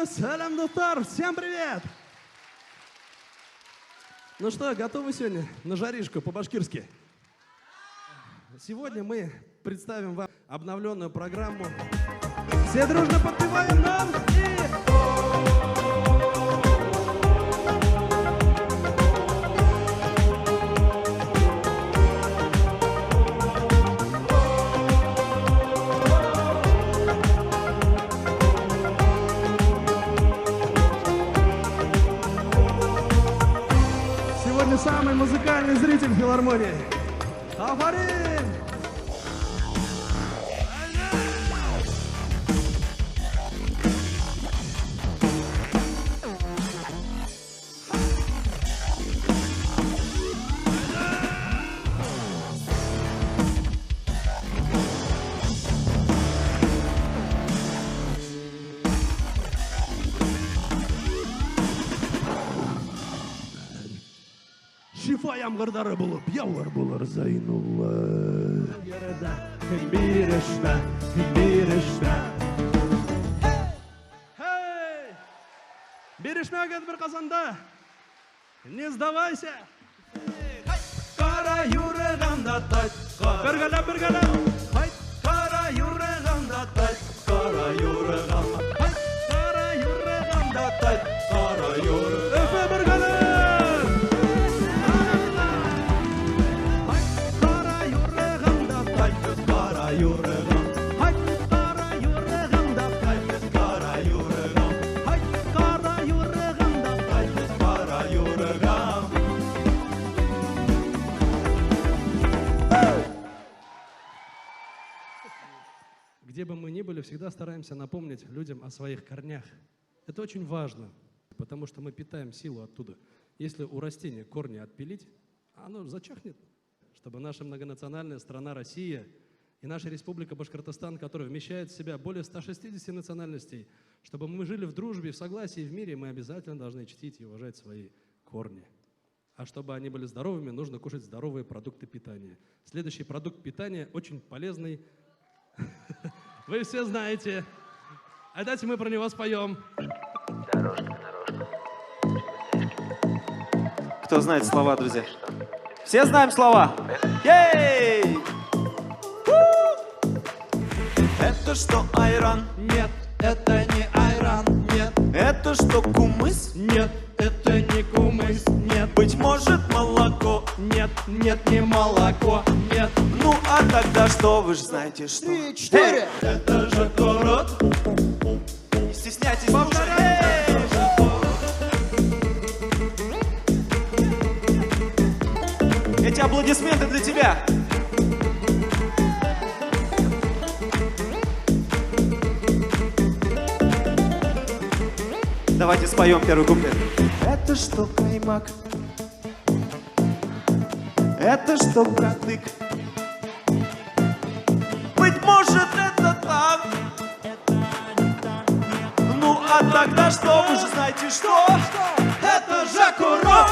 Салям, доктор, всем привет! Ну что, готовы сегодня на жаришку по-башкирски? Сегодня мы представим вам обновленную программу. Все дружно подпеваем нам и... Сегодня самый музыкальный зритель филармонии. Афарин! Шифа ямғырдары болып, яулар болар Зайнулла. Берешна гәд бір қазанда, не сдавайся. Қара юрығанда тайт, біргәләп, қара юрығанда тайт, қара юрығанда тайт, қара юрығанда тайт, қара юрығанда тайт, біргәләп. Где бы мы ни были, всегда стараемся напомнить людям о своих корнях. Это очень важно, потому что мы питаем силу оттуда. Если у растения корни отпилить, оно зачахнет. Чтобы наша многонациональная страна Россия и наша республика Башкортостан, которая вмещает в себя более 160 национальностей, чтобы мы жили в дружбе, в согласии, в мире, мы обязательно должны чтить и уважать свои корни. А чтобы они были здоровыми, нужно кушать здоровые продукты питания. Следующий продукт питания очень полезный. Вы все знаете. А давайте мы про него споем. Кто знает слова, друзья? Все знаем слова? Ей! Это что, айран? Нет, это не айран. Нет, Это что, кумыс? нет, это не кумыс. Нет, Быть может, молоко? нет, нет, не молоко. Нет, Ну, а тогда что? Вы же знаете, что? 3, 4. это же город. Не стесняйтесь, Повторяй! Эти аплодисменты для тебя. Давайте споем первый куплет. Это что, каймак? Это что, братык? Быть может, это так. Ну, а тогда что? Вы же знаете, что? Это же курок.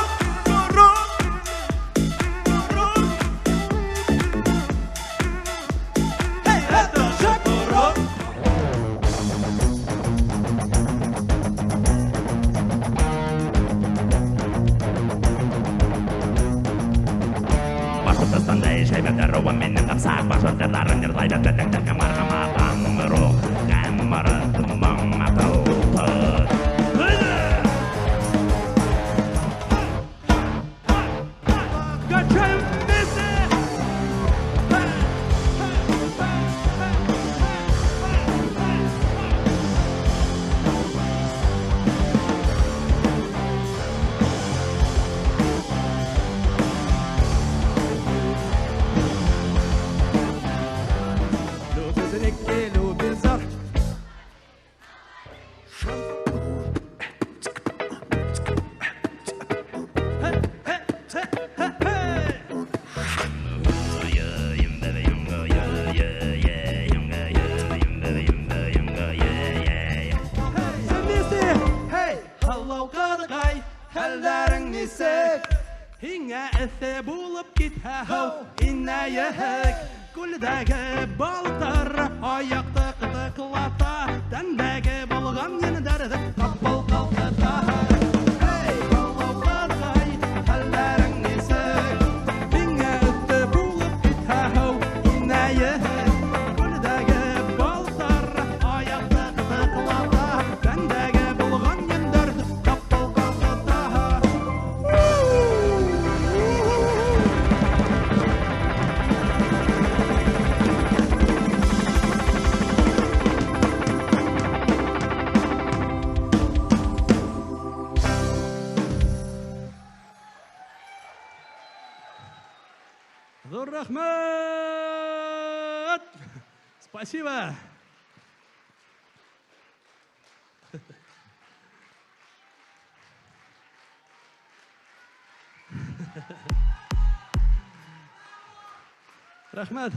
Это же курок. Башқұртстанда жайбәді руымен қапсақ башқұрттардың ерлайды тәтәкті қамарғама қамырық қамыры тұмың матылды. Качаем вместе. Любезник, любезар. Hingä эҫе булып китһә инәйәһек, күлдәге балыҡтар аяҡты ҡытыҡ тықылата, тәндәге болған ені дәрді қаппал қалқыта. Эй, балауқатай, хәлләрің несек, меңе үтті болып кітхау инәйі. Көлдәге балтар, аяқты тықылата, тәндәге болған ені дәрді қаппал қалқыта. Зор рахмет! Спасибо! Рахмет!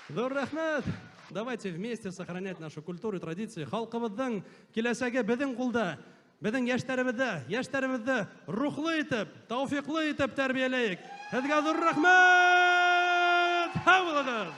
Зор рахмет! Давайте вместе сохранять нашу культуру и традиции. Халқымыздың келәсәге біздің қолда, біздің яшьтәребезді рухлы итеп, тауфиқлы итеп тәрбиелейік. Һеҙгә зур рахмет! Һау булығыз!